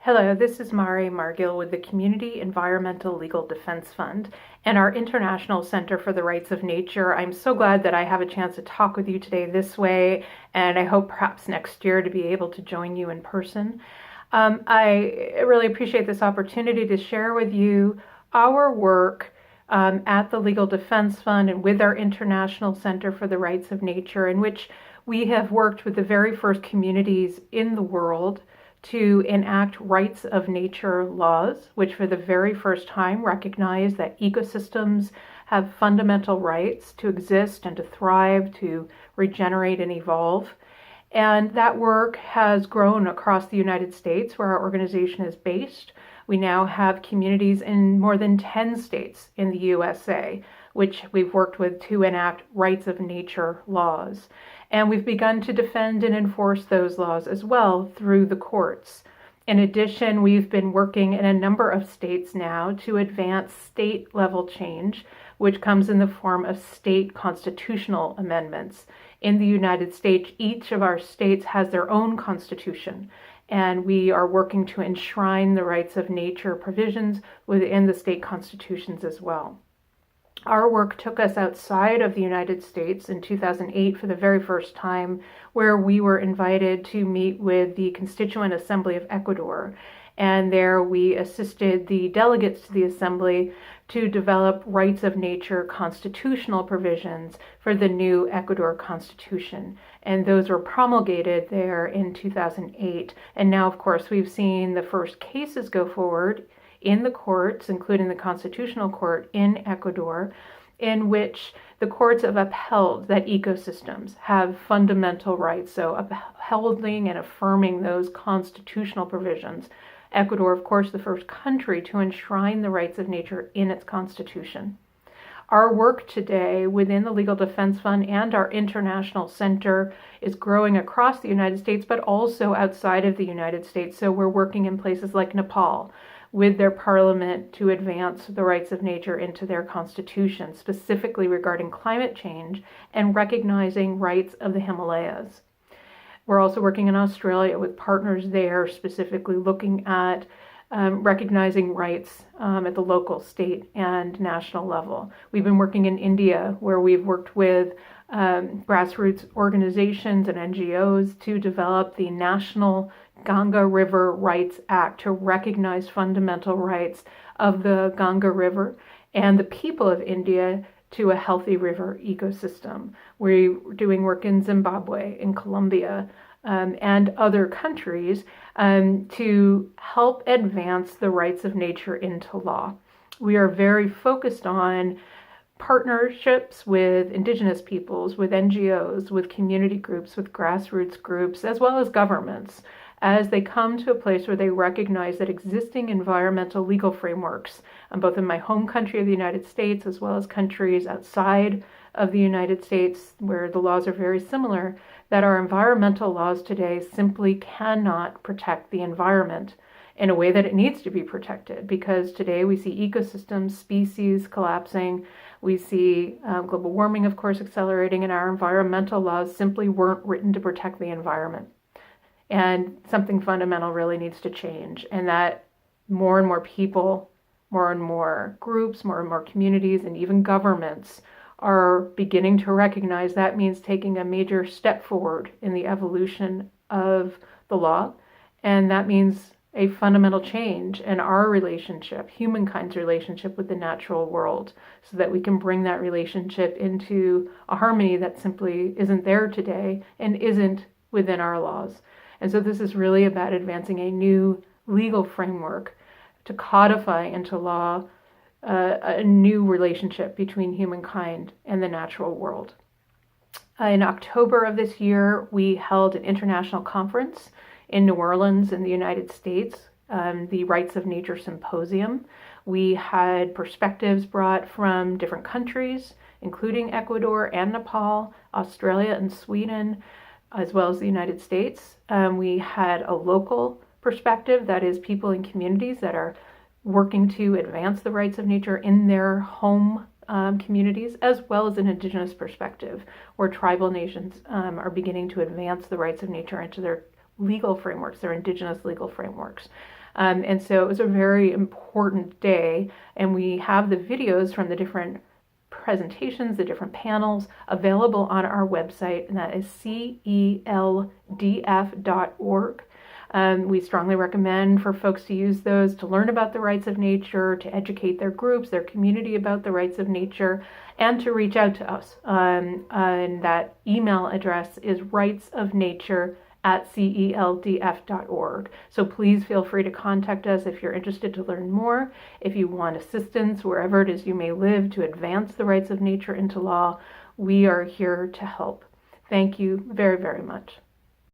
Hello, this is MARGIL with the Community Environmental Legal Defense Fund and our International Center for the Rights of Nature. I'm so glad that I have a chance to talk with you today this way, and I hope perhaps next year to be able to join you in person. I really appreciate this opportunity to share with you our work at the Legal Defense Fund and with our International Center for the Rights of Nature, in which we have worked with the very first communities in the world to enact rights of nature laws, which for the very first time recognize that ecosystems have fundamental rights to exist and to thrive, to regenerate and evolve. And that work has grown across the United States, where our organization is based. We now have communities in more than 10 states in the USA, which we've worked with to enact rights of nature laws. And we've begun to defend and enforce those laws as well through the courts. In addition, we've been working in a number of states now to advance state level change, which comes in the form of state constitutional amendments. In the United States, each of our states has their own constitution, and we are working to enshrine the rights of nature provisions within the state constitutions as well. Our work took us outside of the United States in 2008 for the very first time, where we were invited to meet with the Constituent Assembly of Ecuador. And there we assisted the delegates to the Assembly to develop rights of nature constitutional provisions for the new Ecuador Constitution. And those were promulgated there in 2008. And now, of course, we've seen the first cases go forward in the courts, including the Constitutional Court in Ecuador, in which the courts have upheld that ecosystems have fundamental rights, so upholding and affirming those constitutional provisions. Ecuador, of course, the first country to enshrine the rights of nature in its constitution. Our work today within the Legal Defense Fund and our international center is growing across the United States, but also outside of the United States. So we're working in places like Nepal with their parliament to advance the rights of nature into their constitution, specifically regarding climate change and recognizing rights of the Himalayas. We're also working in Australia with partners there, specifically looking at recognizing rights at the local, state, and national level. We've been working in India, where we've worked with grassroots organizations and NGOs to develop the National Ganga River Rights Act to recognize fundamental rights of the Ganga River and the people of India to a healthy river ecosystem. We're doing work in Zimbabwe, in Colombia, and other countries to help advance the rights of nature into law. We are very focused on partnerships with indigenous peoples, with NGOs, with community groups, with grassroots groups, as well as governments, as they come to a place where they recognize that existing environmental legal frameworks, both in my home country of the United States, as well as countries outside of the United States, where the laws are very similar, that our environmental laws today simply cannot protect the environment in a way that it needs to be protected, because today we see ecosystems, species collapsing, we see global warming, of course, accelerating, and our environmental laws simply weren't written to protect the environment. And something fundamental really needs to change, and that more and more people, more and more groups, more and more communities, and even governments are beginning to recognize that means taking a major step forward in the evolution of the law. And that means a fundamental change in our relationship, humankind's relationship with the natural world, so that we can bring that relationship into a harmony that simply isn't there today and isn't within our laws. And so this is really about advancing a new legal framework to codify into law a new relationship between humankind and the natural world. In October of this year, we held an international conference in New Orleans in the United States, the Rights of Nature Symposium. We had perspectives brought from different countries, including Ecuador and Nepal, Australia and Sweden, as well as the United States. We had a local perspective, that is people in communities that are working to advance the rights of nature in their home communities, as well as an indigenous perspective, where tribal nations are beginning to advance the rights of nature into their legal frameworks, their indigenous legal frameworks. And so it was a very important day, and we have the videos from the different presentations, the different panels available on our website, and that is celdf.org. We strongly recommend for folks to use those to learn about the rights of nature, to educate their groups, their community about the rights of nature, and to reach out to us. And that email address is rightsofnature@celdf.org. So please feel free to contact us if you're interested to learn more, if you want assistance wherever it is you may live to advance the rights of nature into law. We are here to help. Thank you very, very much.